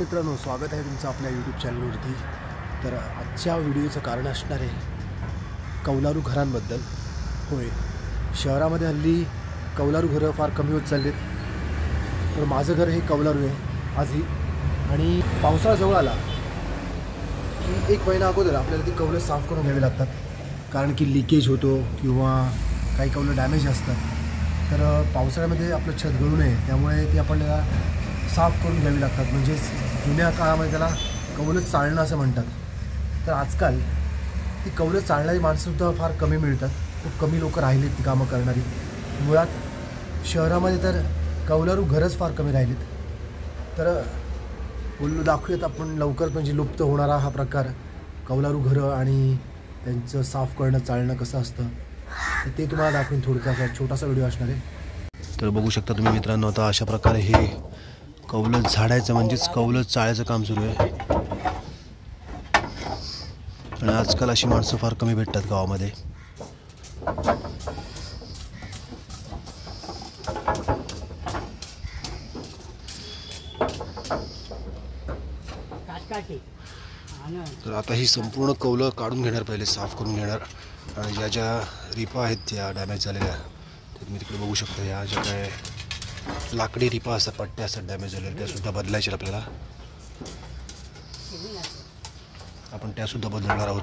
मित्रांनो, स्वागत आहे तुमचं आपल्या यूट्यूब चॅनलवरती। तर आजच्या व्हिडिओचं कारण असणार आहे कौलारू घरांबद्दल। होय, शहरामध्ये हल्ली कौलारू घरं फार कमी होत चाललीत। तर माझं घर हे कौलारू आहे आजही, आणि पावसाळा जवळ आला की एक महिना अगोदर आपल्याला ती कौलं साफ करून घ्यावी लागतात, कारण की लिकेज होतो किंवा काही कौलं डॅमेज असतात। तर पावसाळ्यामध्ये आपलं छत गळू नये त्यामुळे ती आपल्याला साफ करून घ्यावी लागतात। म्हणजे जुन्या काळामध्ये त्याला कौलं चाळणं असं म्हणतात। तर आजकाल ती कौलं चाळणारी माणसंसुद्धा फार कमी मिळतात, खूप कमी लोक राहिलीत ती कामं करणारी। मुळात शहरामध्ये तर कौलारू घरच फार कमी राहिलीत। तर बोललो दाखवूयात आपण लवकर म्हणजे लुप्त होणारा हा प्रकार, कौलारू घरं आणि त्यांचं साफ करणं चाळणं कसं असतं ते तुम्हाला दाखवून थोडक्यात छोटासा व्हिडिओ असणार आहे। तर बघू शकता तुम्ही मित्रांनो, आता अशा प्रकारे हे कौलं झाडायचं म्हणजेच कौलं चाळायचं काम सुरू आहे। आणि आजकाल अशी माणसं फार कमी भेटतात गावामध्ये। तर आता ही संपूर्ण कौलं काढून घेणार, पहिले साफ करून घेणार। आणि ज्या ज्या रिपा आहेत त्या डॅमेज झालेल्या तर तुम्ही तिकडे बघू शकता, या ज्या काय लाकडी रिपा असतात, पट्ट्या असतात डॅमेज झालेल्या, त्यासुद्धा बदलायच्या आपल्याला। आपण त्यासुद्धा बदलणार आहोत।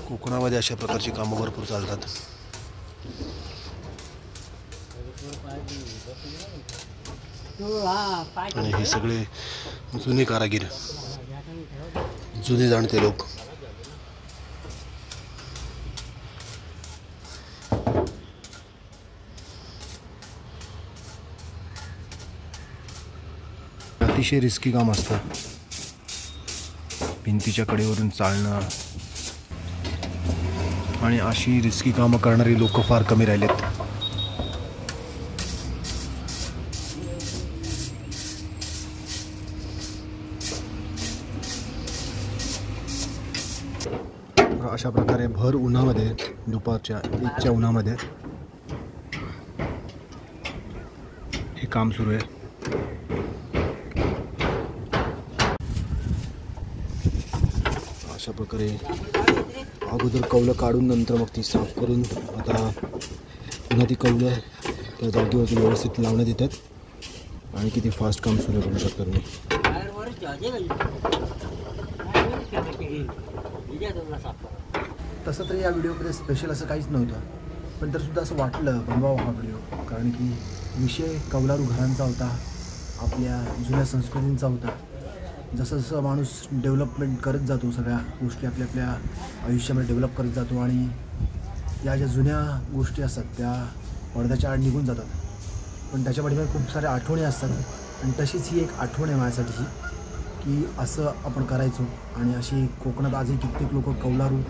कोकणामध्ये अशा प्रकारची कामं भरपूर चालतात। आणि हे सगळे जुने कारागीर, जुने जाणते लोक। अतिशय रिस्की काम असतं, भिंतीच्या कडेवरून चालणं। आणि अशी रिस्की कामं करणारी लोक फार कमी राहिलेत। अशा प्रकारे भर उन्हामध्ये, दुपारच्या 1च्या उन्हामध्ये हे काम सुरू आहे। अशा प्रकारे अगोदर कौलं काढून नंतर मग ती साफ करून आता पुन्हा ती कौलं त्या जागेवरती व्यवस्थित लावण्यात येतात। आणि किती फास्ट काम सुरू करू शकता तुम्ही। तसं तर या व्हिडिओमध्ये स्पेशल असं काहीच नव्हतं, पण तरीसुद्धा असं वाटलं बनवावं हा व्हिडिओ, कारण की विषय कौलारू घरांचा होता, आपल्या जुन्या संस्कृतींचा होता। जसं जसं माणूस डेव्हलपमेंट करत जातो, सगळ्या गोष्टी आपल्या आपल्या आयुष्यामध्ये डेव्हलप करत जातो, आणि या ज्या जुन्या गोष्टी असतात त्या पडद्याच्या आड निघून जातात। पण त्याच्या पाठीमागे खूप साऱ्या आठवणी असतात, आणि तशीच ही एक आठवण आहे माझ्यासाठी की असं आपण करायचो। आणि अशी कोकणात आजही कित्येक लोक कौलारू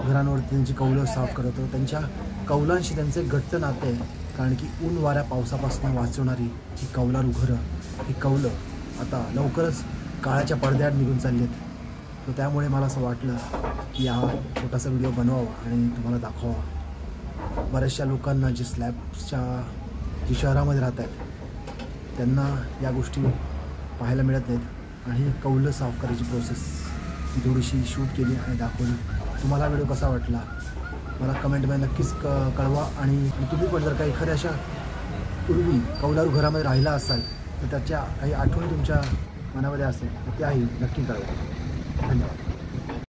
घरांवरती त्यांची कौलं साफ करत, त्यांच्या कौलांशी त्यांचे घट्ट नाते आहे, कारण की ऊन वाऱ्या पावसापासून वाचवणारी ही कौलारू घरं, ही कौलं आता लवकरच काळाच्या पडद्याआड निघून चालली आहेत। तर त्यामुळे मला असं वाटलं की हा छोटासा व्हिडिओ बनवावा आणि तुम्हाला दाखवावा। बऱ्याचशा लोकांना जे स्लॅबच्या जे शहरामध्ये राहत आहेत त्यांना या गोष्टी पाहायला मिळत नाहीत, आणि कौलं साफ करायची प्रोसेस ती थोडीशी शूट केली आणि दाखवली। तुम्हाला व्हिडिओ कसा वाटला मला कमेंटमध्ये नक्कीच कळवा। आणि तुम्ही पण जर काही एखाद्या अशा पूर्वी कौलारू घरामध्ये राहिला असाल तर त्याच्या काही आठवणी तुमच्या मनामध्ये असेल तर त्याही नक्की कळवा। धन्यवाद।